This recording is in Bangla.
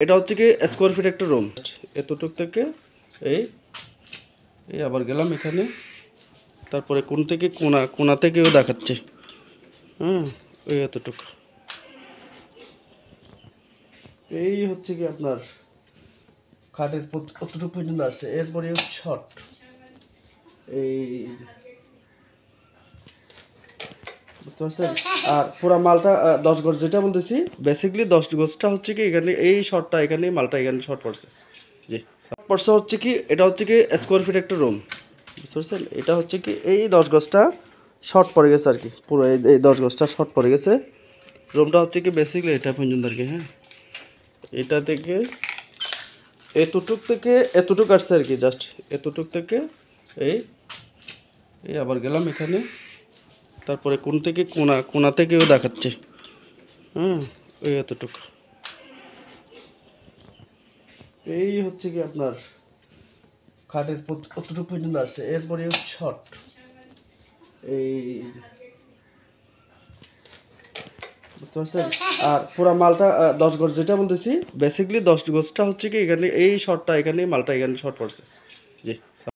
এটা হচ্ছে কি স্কোয়ার ফিট একটা রুম। এতটুক থেকে এই এই আবার গেলাম এখানে, তারপরে কোন থেকে কোনা কোনা থেকেও দেখাচ্ছে। ওই এতটুক, এই হচ্ছে কি আপনার খাটের কতটুকু পর্যন্ত আছে। এরপরে ছট এই বুঝতে পারছেন। আর পুরা মালটা 10 গজ যেটা বলতেছি, বেসিক্যালি 10 গজটা হচ্ছে কি এখানে এই শর্টটা, এখানে মালটা এখানে শর্ট পড়ছে। জি শর্ট পড়ছে হচ্ছে কি, এটা হচ্ছে কি স্কোয়ার ফিট একটা রুম, বুঝতে পারছেন। এটা হচ্ছে কি এই 10 গজটা শর্ট পড়ে গেছে আর কি, পুরো এই 10 গজটা শর্ট পড়ে গেছে। রুমটা হচ্ছে কি বেসিক্যালি এটা পর্যন্ত আর কি। হ্যাঁ, এটা থেকে এতটুক থেকে এতটুক আসছে আর কি, জাস্ট এতটুক থেকে এই এই আবার গেলাম এখানে, তারপরে কোন থেকে কোনা কোনা থেকেও দেখাচ্ছে। ওই এতটুক, এই হচ্ছে কি আপনার খাটের কতটুকু পর্যন্ত আছে। এরপরে ছট এই বুঝতে পারছেন। আর পুরা মালটা 10 গজ যেটা বলতেছি, বেসিক্যালি 10 গজটা হচ্ছে কি এখানে এই শর্টটা, এখানে মালটা এখানে শর্ট পড়ছে। জি।